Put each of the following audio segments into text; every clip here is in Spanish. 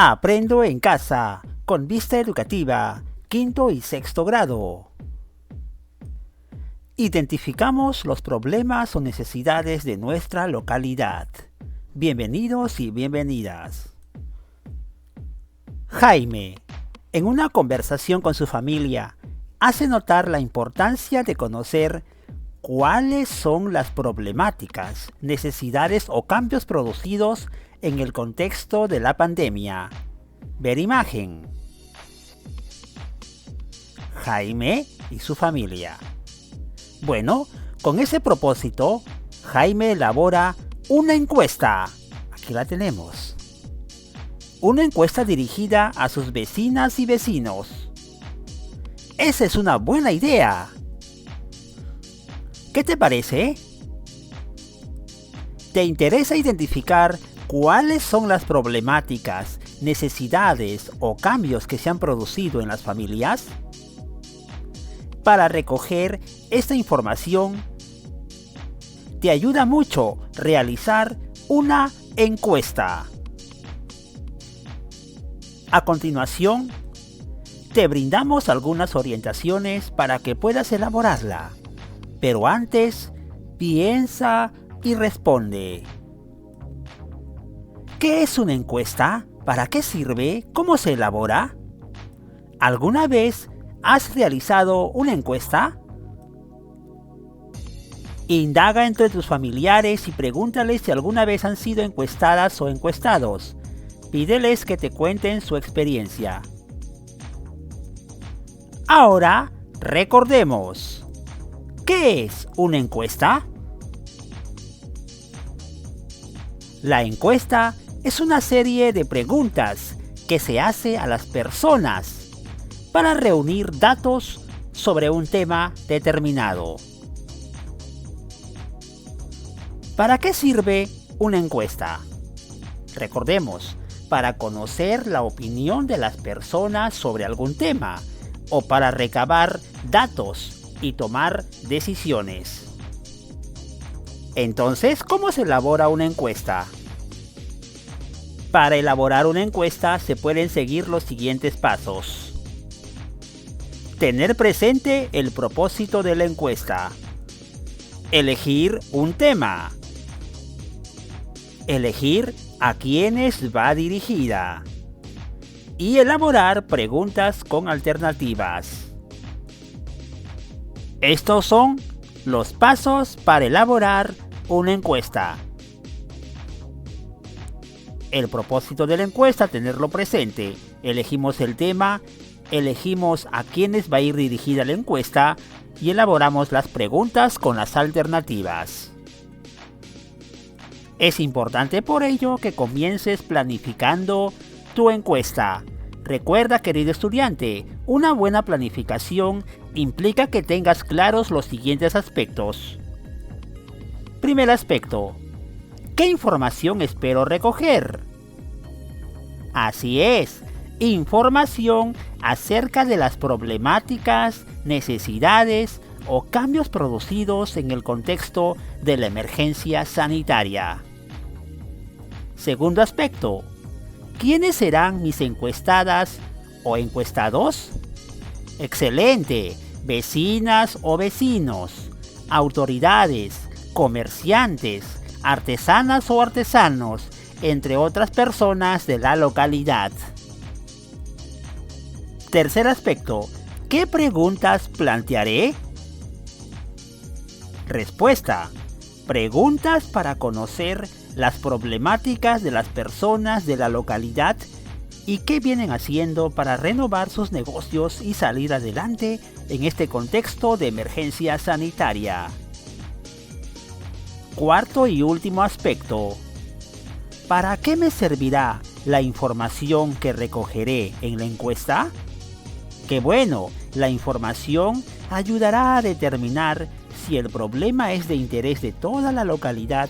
Aprendo en casa, con vista educativa, quinto y sexto grado. Identificamos los problemas o necesidades de nuestra localidad. Bienvenidos y bienvenidas. Jaime, en una conversación con su familia, hace notar la importancia de conocer cuáles son las problemáticas, necesidades o cambios producidos en el contexto de la pandemia. Ver imagen. Jaime y su familia. Bueno, con ese propósito, Jaime elabora una encuesta. Aquí la tenemos. Una encuesta dirigida a sus vecinas y vecinos. Esa es una buena idea. ¿Qué te parece? ¿Te interesa identificar cuáles son las problemáticas, necesidades o cambios que se han producido en las familias? Para recoger esta información, te ayuda mucho realizar una encuesta. A continuación, te brindamos algunas orientaciones para que puedas elaborarla. Pero antes, piensa y responde. ¿Qué es una encuesta? ¿Para qué sirve? ¿Cómo se elabora? ¿Alguna vez has realizado una encuesta? Indaga entre tus familiares y pregúntales si alguna vez han sido encuestadas o encuestados. Pídeles que te cuenten su experiencia. Ahora, recordemos. ¿Qué es una encuesta? La encuesta es una serie de preguntas que se hace a las personas para reunir datos sobre un tema determinado. ¿Para qué sirve una encuesta? Recordemos, para conocer la opinión de las personas sobre algún tema o para recabar datos y tomar decisiones. Entonces, ¿cómo se elabora una encuesta? Para elaborar una encuesta se pueden seguir los siguientes pasos. Tener presente el propósito de la encuesta. Elegir un tema. Elegir a quiénes va dirigida. Y elaborar preguntas con alternativas. Estos son los pasos para elaborar una encuesta. El propósito de la encuesta, tenerlo presente. Elegimos el tema, elegimos a quiénes va a ir dirigida la encuesta y elaboramos las preguntas con las alternativas. Es importante por ello que comiences planificando tu encuesta. Recuerda, querido estudiante, una buena planificación implica que tengas claros los siguientes aspectos. Primer aspecto. ¿Qué información espero recoger? Así es, información acerca de las problemáticas, necesidades o cambios producidos en el contexto de la emergencia sanitaria. Segundo aspecto. ¿Quiénes serán mis encuestadas o encuestados? ¡Excelente! Vecinas o vecinos, autoridades, comerciantes, artesanas o artesanos, entre otras personas de la localidad. Tercer aspecto. ¿Qué preguntas plantearé? Respuesta. Preguntas para conocer las problemáticas de las personas de la localidad y qué vienen haciendo para renovar sus negocios y salir adelante en este contexto de emergencia sanitaria. Cuarto y último aspecto. ¿Para qué me servirá la información que recogeré en la encuesta? ¡Qué bueno! La información ayudará a determinar si el problema es de interés de toda la localidad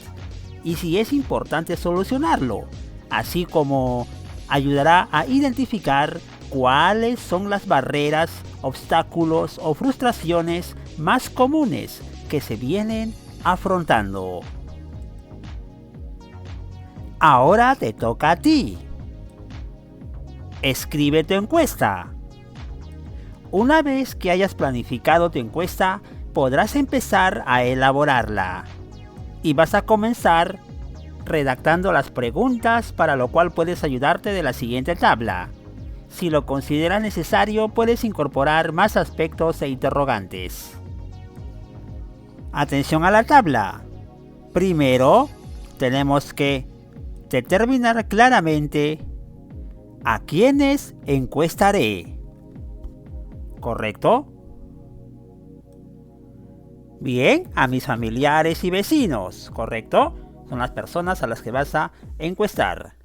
y si es importante solucionarlo, así como ayudará a identificar cuáles son las barreras, obstáculos o frustraciones más comunes que se vienen afrontando. Ahora te toca a ti. Escribe tu encuesta. Una vez que hayas planificado tu encuesta, podrás empezar a elaborarla. Y vas a comenzar redactando las preguntas, para lo cual puedes ayudarte de la siguiente tabla. Si lo consideras necesario, puedes incorporar más aspectos e interrogantes. Atención a la tabla. Primero, tenemos que determinar claramente a quiénes encuestaré. ¿Correcto? Bien, a mis familiares y vecinos. ¿Correcto? Son las personas a las que vas a encuestar.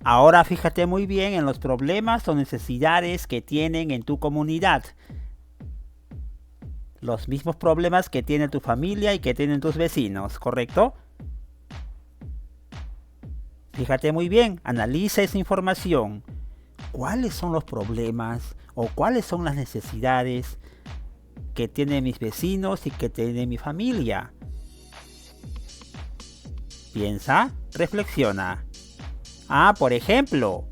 Ahora fíjate muy bien en los problemas o necesidades que tienen en tu comunidad. Los mismos problemas que tiene tu familia y que tienen tus vecinos, ¿correcto? Fíjate muy bien, analiza esa información. ¿Cuáles son los problemas o cuáles son las necesidades que tienen mis vecinos y que tiene mi familia? Piensa, reflexiona. Por ejemplo,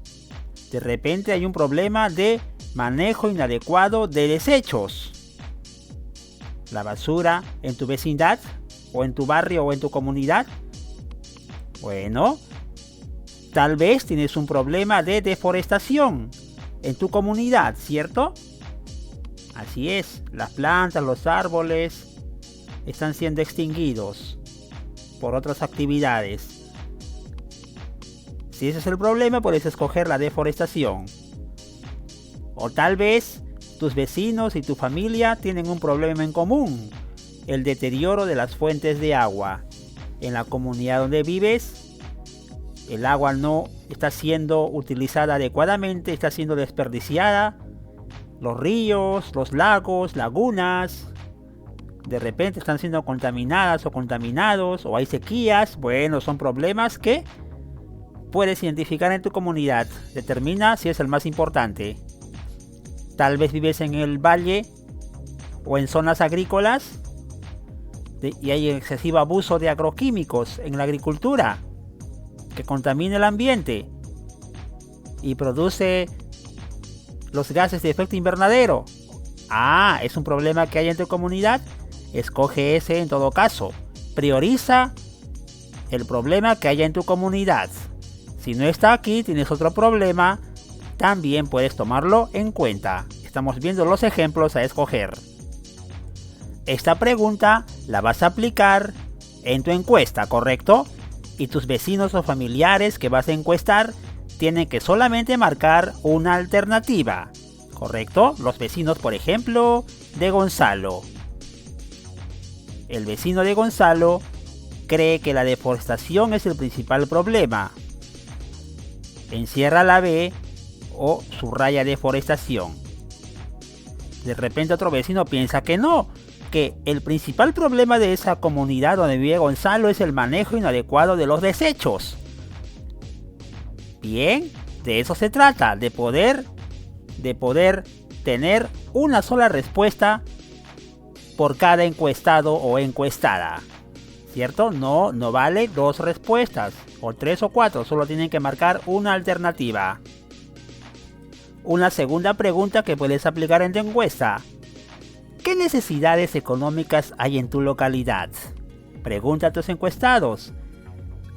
de repente hay un problema de manejo inadecuado de desechos. La basura en tu vecindad, o en tu barrio, o en tu comunidad. Bueno, tal vez tienes un problema de deforestación en tu comunidad, ¿cierto? Así es, las plantas, los árboles están siendo extinguidos por otras actividades. Si ese es el problema, puedes escoger la deforestación. O tal vez tus vecinos y tu familia tienen un problema en común: el deterioro de las fuentes de agua. En la comunidad donde vives, el agua no está siendo utilizada adecuadamente, está siendo desperdiciada. Los ríos, los lagos, lagunas, de repente están siendo contaminadas o contaminados, o hay sequías. Bueno, son problemas que puedes identificar en tu comunidad. Determina si es el más importante. Tal vez vives en el valle o en zonas agrícolas y hay excesivo abuso de agroquímicos en la agricultura que contamina el ambiente y produce los gases de efecto invernadero. Es un problema que hay en tu comunidad. Escoge ese en todo caso. Prioriza el problema que haya en tu comunidad. Si no está aquí, tienes otro problema, también puedes tomarlo en cuenta. Estamos viendo los ejemplos a escoger. Esta pregunta la vas a aplicar en tu encuesta, ¿correcto? Y tus vecinos o familiares que vas a encuestar tienen que solamente marcar una alternativa, ¿correcto? Los vecinos, por ejemplo, de Gonzalo. El vecino de Gonzalo cree que la deforestación es el principal problema. Encierra la B o subraya deforestación. De repente otro vecino piensa que no, que el principal problema de esa comunidad donde vive Gonzalo es el manejo inadecuado de los desechos. Bien, de eso se trata, de poder tener una sola respuesta por cada encuestado o encuestada, ¿cierto? No vale dos respuestas, o tres o cuatro, solo tienen que marcar una alternativa. Una segunda pregunta que puedes aplicar en tu encuesta: ¿qué necesidades económicas hay en tu localidad? Pregunta a tus encuestados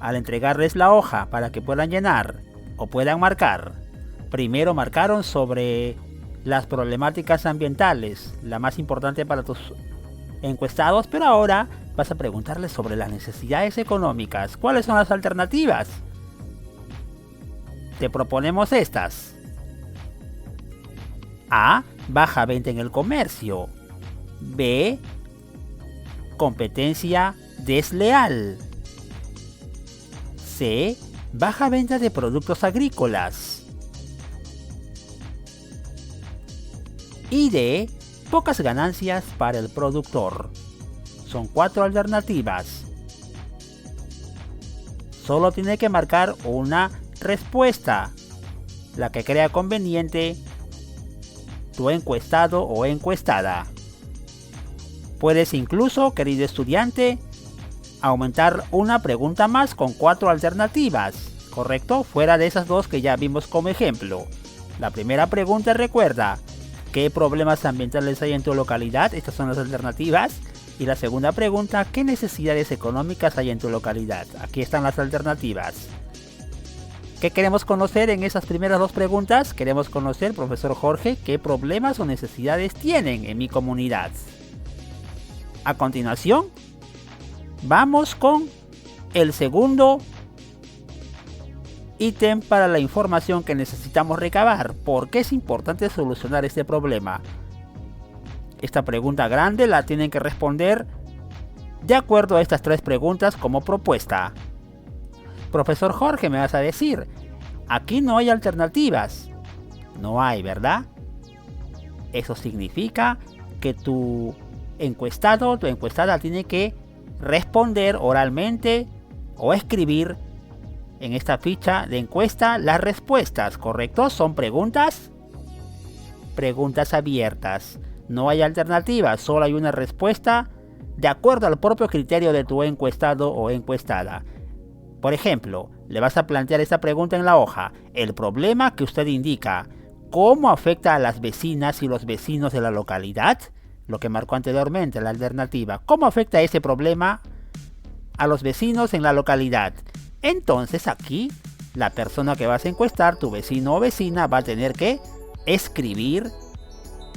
al entregarles la hoja para que puedan llenar o puedan marcar. Primero marcaron sobre las problemáticas ambientales, la más importante para tus encuestados, pero ahora vas a preguntarles sobre las necesidades económicas. ¿Cuáles son las alternativas? Te proponemos estas. A. Baja venta en el comercio. B. Competencia desleal. C. Baja venta de productos agrícolas. Y D. Pocas ganancias para el productor. Son 4 alternativas. Solo tiene que marcar una respuesta, la que crea conveniente tu encuestado o encuestada. Puedes incluso, querido estudiante, aumentar una pregunta más con 4 alternativas. ¿correcto? Fuera de esas dos que ya vimos como ejemplo. La primera pregunta, recuerda, ¿qué problemas ambientales hay en tu localidad? Estas son las alternativas. Y la segunda pregunta, ¿qué necesidades económicas hay en tu localidad? Aquí están las alternativas. ¿Qué queremos conocer en esas primeras dos preguntas? Queremos conocer, profesor Jorge, qué problemas o necesidades tienen en mi comunidad. A continuación, vamos con el segundo ítem para la información que necesitamos recabar. ¿Por qué es importante solucionar este problema? Esta pregunta grande la tienen que responder de acuerdo a estas tres preguntas como propuesta. Profesor Jorge, me vas a decir, aquí no hay alternativas. No hay, ¿verdad? Eso significa que tu encuestado, tu encuestada tiene que responder oralmente o escribir en esta ficha de encuesta las respuestas, ¿correcto? Son preguntas abiertas. No hay alternativas, solo hay una respuesta de acuerdo al propio criterio de tu encuestado o encuestada. Por ejemplo, le vas a plantear esta pregunta en la hoja. El problema que usted indica, ¿cómo afecta a las vecinas y los vecinos de la localidad? Lo que marcó anteriormente, la alternativa. ¿Cómo afecta ese problema a los vecinos en la localidad? Entonces aquí, la persona que vas a encuestar, tu vecino o vecina, va a tener que escribir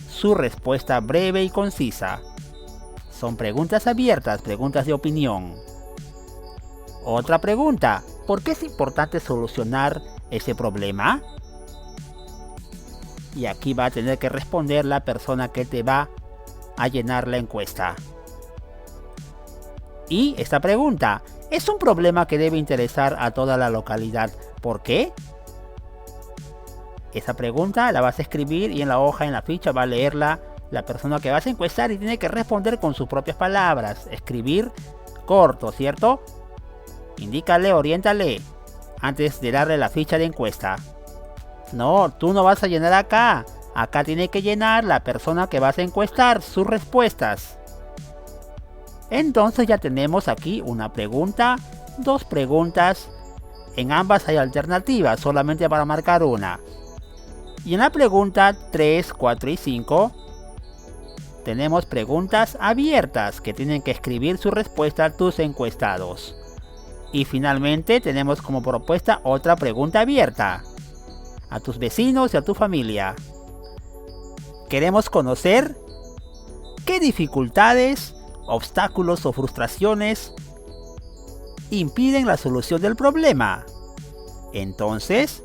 su respuesta breve y concisa. Son preguntas abiertas, preguntas de opinión. Otra pregunta, ¿por qué es importante solucionar ese problema? Y aquí va a tener que responder la persona que te va a llenar la encuesta. Y esta pregunta, ¿es un problema que debe interesar a toda la localidad? ¿Por qué? Esa pregunta la vas a escribir y en la hoja, en la ficha, va a leerla la persona que vas a encuestar y tiene que responder con sus propias palabras. Escribir corto, ¿cierto? Indícale, oriéntale antes de darle la ficha de encuesta. No, tú no vas a llenar acá. Acá tiene que llenar la persona que vas a encuestar sus respuestas. Entonces ya tenemos aquí una pregunta, dos preguntas. En ambas hay alternativas, solamente para marcar una. Y en la pregunta 3, 4 y 5 tenemos preguntas abiertas que tienen que escribir su respuesta a tus encuestados. Y finalmente tenemos como propuesta otra pregunta abierta a tus vecinos y a tu familia. Queremos conocer qué dificultades, obstáculos o frustraciones impiden la solución del problema. Entonces,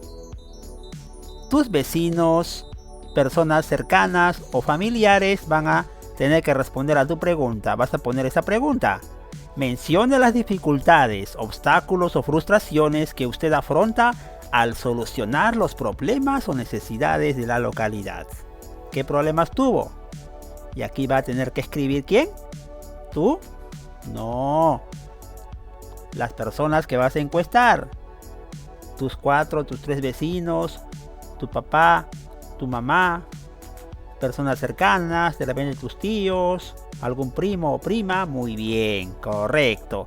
tus vecinos, personas cercanas o familiares van a tener que responder a tu pregunta. Vas a poner esa pregunta. Mencione las dificultades, obstáculos o frustraciones que usted afronta al solucionar los problemas o necesidades de la localidad. ¿Qué problemas tuvo? Y aquí va a tener que escribir ¿quién? ¿Tú? No. Las personas que vas a encuestar. Tus 4, tus 3 vecinos, tu papá, tu mamá, personas cercanas, de repente tus tíos, algún primo o prima. Muy bien, correcto.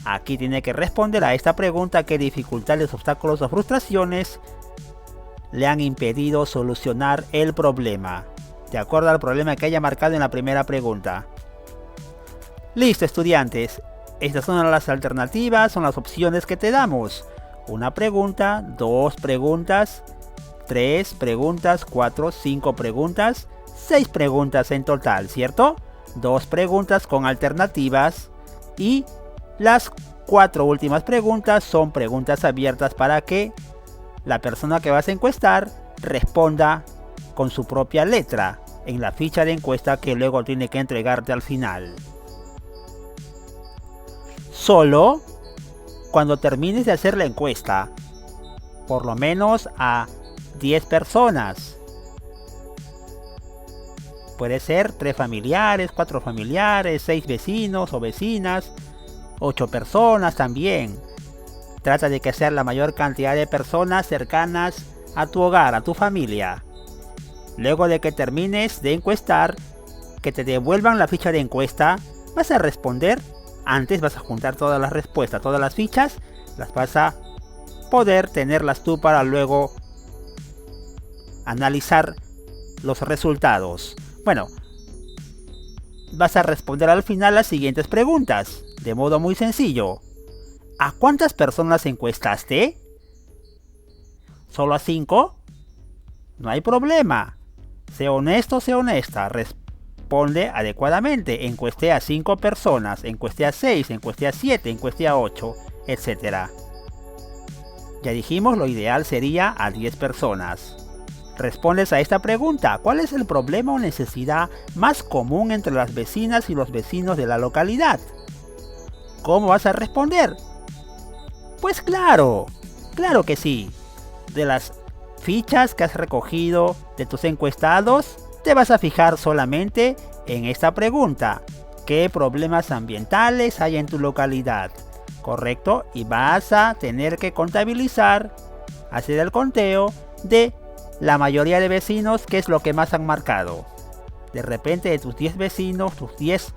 Aquí tiene que responder a esta pregunta: ¿qué dificultades, obstáculos o frustraciones le han impedido solucionar el problema? De acuerdo al problema que haya marcado en la primera pregunta. Listo, estudiantes. Estas son las alternativas, son las opciones que te damos. Una pregunta, 2 preguntas, 3 preguntas, 4, 5 preguntas, 6 preguntas en total, ¿cierto? 2 preguntas con alternativas y las 4 últimas preguntas son preguntas abiertas para que la persona que vas a encuestar responda con su propia letra en la ficha de encuesta que luego tiene que entregarte al final. Solo cuando termines de hacer la encuesta, por lo menos a 10 personas. Puede ser 3 familiares, 4 familiares, 6 vecinos o vecinas, 8 personas también. Trata de que sea la mayor cantidad de personas cercanas a tu hogar, a tu familia. Luego de que termines de encuestar, que te devuelvan la ficha de encuesta, vas a responder. Antes vas a juntar todas las respuestas, todas las fichas, las vas a poder tenerlas tú para luego analizar los resultados. Bueno, vas a responder al final las siguientes preguntas, de modo muy sencillo. ¿A cuántas personas encuestaste? ¿Solo a 5? No hay problema. Sé honesto, sé honesta. Responde adecuadamente. Encuesté a 5 personas, encuesté a 6, encuesté a 7, encuesté a 8, etc. Ya dijimos, lo ideal sería a 10 personas. Respondes a esta pregunta. ¿Cuál es el problema o necesidad más común entre las vecinas y los vecinos de la localidad? ¿Cómo vas a responder? Pues claro que sí. De las fichas que has recogido de tus encuestados, te vas a fijar solamente en esta pregunta. ¿Qué problemas ambientales hay en tu localidad? ¿Correcto? Y vas a tener que contabilizar, hacer el conteo de la mayoría de vecinos, qué es lo que más han marcado. De repente, de tus 10 vecinos, tus 10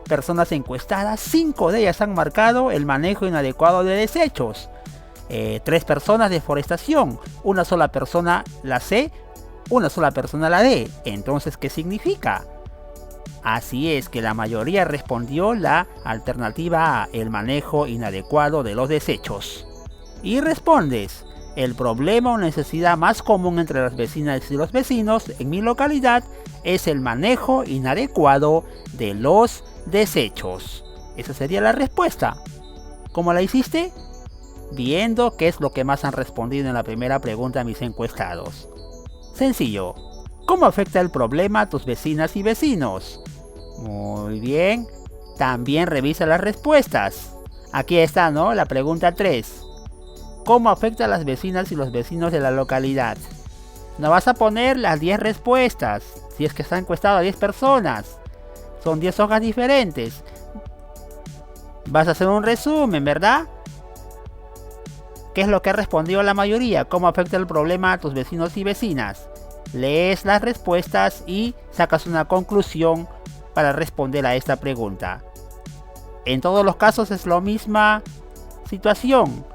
personas encuestadas, 5 de ellas han marcado el manejo inadecuado de desechos. 3 personas deforestación, una sola persona la C, una sola persona la D. Entonces, ¿qué significa? Así es que la mayoría respondió la alternativa A, el manejo inadecuado de los desechos. Y respondes, el problema o necesidad más común entre las vecinas y los vecinos en mi localidad es el manejo inadecuado de los desechos. Esa sería la respuesta. ¿Cómo la hiciste? Viendo qué es lo que más han respondido en la primera pregunta a mis encuestados. Sencillo. ¿Cómo afecta el problema a tus vecinas y vecinos? Muy bien. También revisa las respuestas. Aquí está, ¿no? La pregunta 3. ¿Cómo afecta a las vecinas y los vecinos de la localidad? No vas a poner las 10 respuestas. Si es que está encuestado a 10 personas. Son 10 hojas diferentes. Vas a hacer un resumen, ¿verdad? ¿Qué es lo que ha respondido la mayoría? ¿Cómo afecta el problema a tus vecinos y vecinas? Lees las respuestas y sacas una conclusión para responder a esta pregunta. En todos los casos es la misma situación,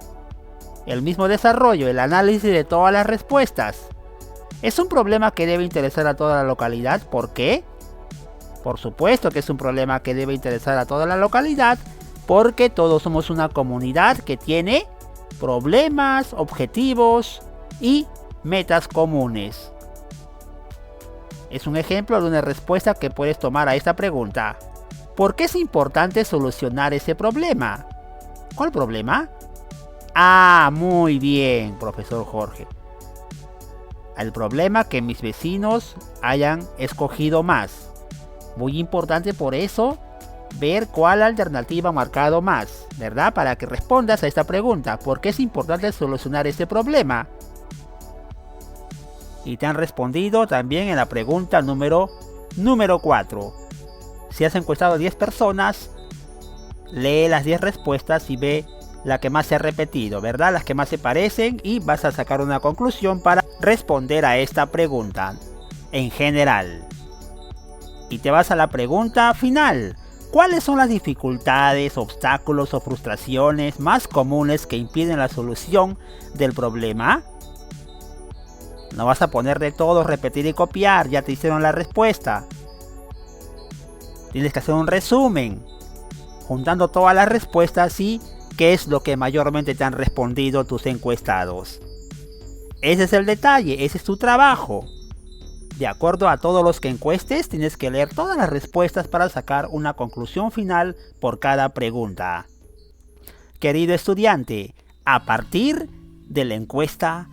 el mismo desarrollo, el análisis de todas las respuestas. Es un problema que debe interesar a toda la localidad. ¿Por qué? Por supuesto que es un problema que debe interesar a toda la localidad, porque todos somos una comunidad que tiene problemas, objetivos y metas comunes. Es un ejemplo de una respuesta que puedes tomar a esta pregunta. ¿Por qué es importante solucionar ese problema? ¿Cuál problema? Ah, muy bien, profesor Jorge. El problema que mis vecinos hayan escogido más. Muy importante por eso ver cuál alternativa ha marcado más, ¿verdad? Para que respondas a esta pregunta. ¿Por qué es importante solucionar este problema? Y te han respondido también en la pregunta número 4. Si has encuestado a 10 personas, lee las 10 respuestas y ve la que más se ha repetido, ¿verdad? Las que más se parecen, y vas a sacar una conclusión para responder a esta pregunta en general. Y te vas a la pregunta final. ¿Cuáles son las dificultades, obstáculos o frustraciones más comunes que impiden la solución del problema? No vas a poner de todo, repetir y copiar, ya te hicieron la respuesta. Tienes que hacer un resumen, juntando todas las respuestas y qué es lo que mayormente te han respondido tus encuestados. Ese es el detalle, ese es tu trabajo. De acuerdo a todos los que encuestes, tienes que leer todas las respuestas para sacar una conclusión final por cada pregunta. Querido estudiante, a partir de la encuesta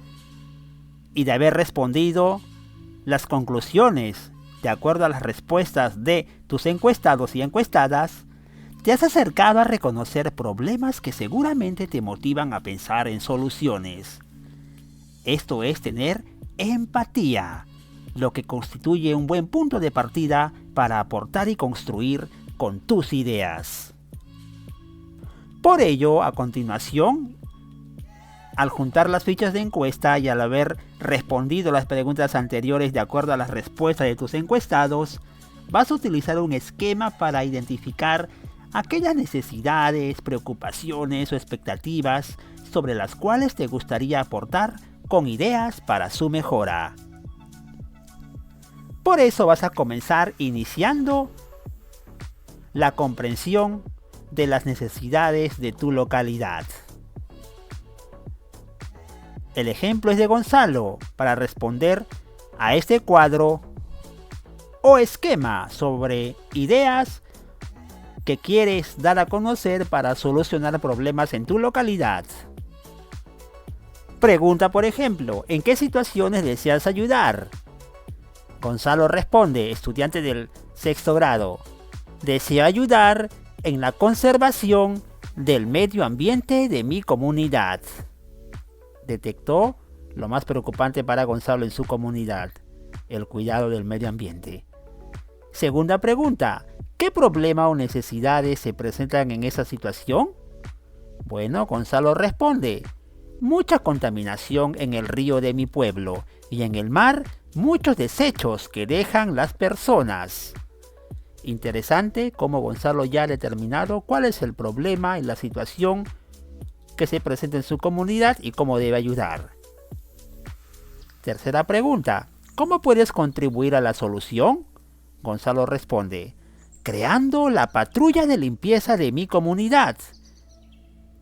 y de haber respondido las conclusiones de acuerdo a las respuestas de tus encuestados y encuestadas, te has acercado a reconocer problemas que seguramente te motivan a pensar en soluciones. Esto es tener empatía, lo que constituye un buen punto de partida para aportar y construir con tus ideas. Por ello, a continuación, al juntar las fichas de encuesta y al haber respondido las preguntas anteriores de acuerdo a las respuestas de tus encuestados, vas a utilizar un esquema para identificar aquellas necesidades, preocupaciones o expectativas sobre las cuales te gustaría aportar con ideas para su mejora. Por eso vas a comenzar iniciando la comprensión de las necesidades de tu localidad. El ejemplo es de Gonzalo para responder a este cuadro o esquema sobre ideas que quieres dar a conocer para solucionar problemas en tu localidad. Pregunta, por ejemplo, ¿en qué situaciones deseas ayudar? Gonzalo responde, estudiante del 6º grado, deseo ayudar en la conservación del medio ambiente de mi comunidad. Detectó lo más preocupante para Gonzalo en su comunidad, el cuidado del medio ambiente. Segunda pregunta, ¿qué problema o necesidades se presentan en esa situación? Bueno, Gonzalo responde, mucha contaminación en el río de mi pueblo y en el mar, muchos desechos que dejan las personas. Interesante cómo Gonzalo ya ha determinado cuál es el problema y la situación que se presenta en su comunidad y cómo debe ayudar. Tercera pregunta, ¿cómo puedes contribuir a la solución? Gonzalo responde, creando la patrulla de limpieza de mi comunidad.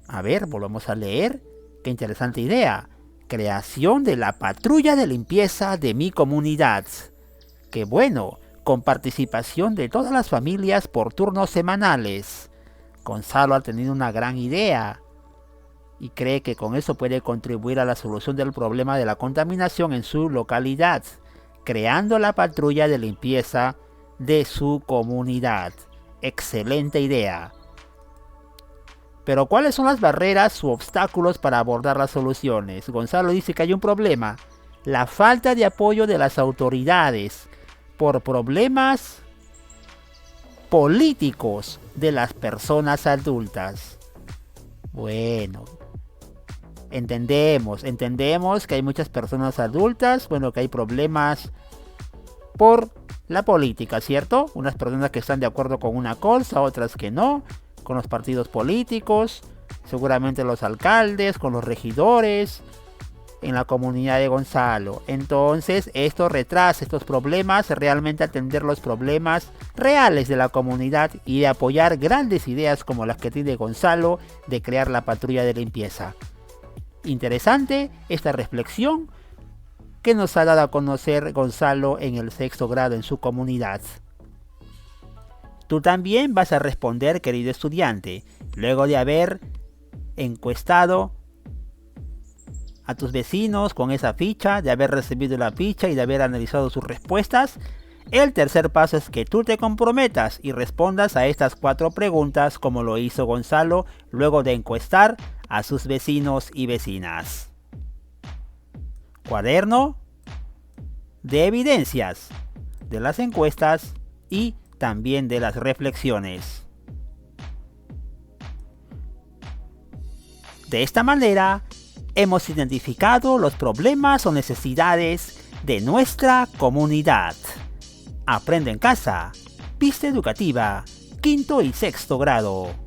A ver, volvamos a leer. Qué interesante idea. Creación de la patrulla de limpieza de mi comunidad. Qué bueno, con participación de todas las familias por turnos semanales. Gonzalo ha tenido una gran idea y cree que con eso puede contribuir a la solución del problema de la contaminación en su localidad, creando la patrulla de limpieza de su comunidad. Excelente idea. Pero ¿cuáles son las barreras u obstáculos para abordar las soluciones? Gonzalo dice que hay un problema, la falta de apoyo de las autoridades por problemas políticos de las personas adultas. Bueno, entendemos que hay muchas personas adultas, que hay problemas por la política, ¿cierto? Unas personas que están de acuerdo con una cosa, otras que no, con los partidos políticos, seguramente los alcaldes, con los regidores, en la comunidad de Gonzalo. Entonces, esto retrasa estos problemas, realmente atender los problemas reales de la comunidad y de apoyar grandes ideas como las que tiene Gonzalo de crear la patrulla de limpieza. Interesante esta reflexión que nos ha dado a conocer Gonzalo en el 6º grado en su comunidad. Tú también vas a responder, querido estudiante, luego de haber encuestado a tus vecinos con esa ficha, de haber recibido la ficha y de haber analizado sus respuestas. El tercer paso es que tú te comprometas y respondas a estas 4 preguntas como lo hizo Gonzalo luego de encuestar a sus vecinos y vecinas. Cuaderno de evidencias de las encuestas y también de las reflexiones. De esta manera, hemos identificado los problemas o necesidades de nuestra comunidad. Aprende en casa. Pista educativa, 5º y 6º grado.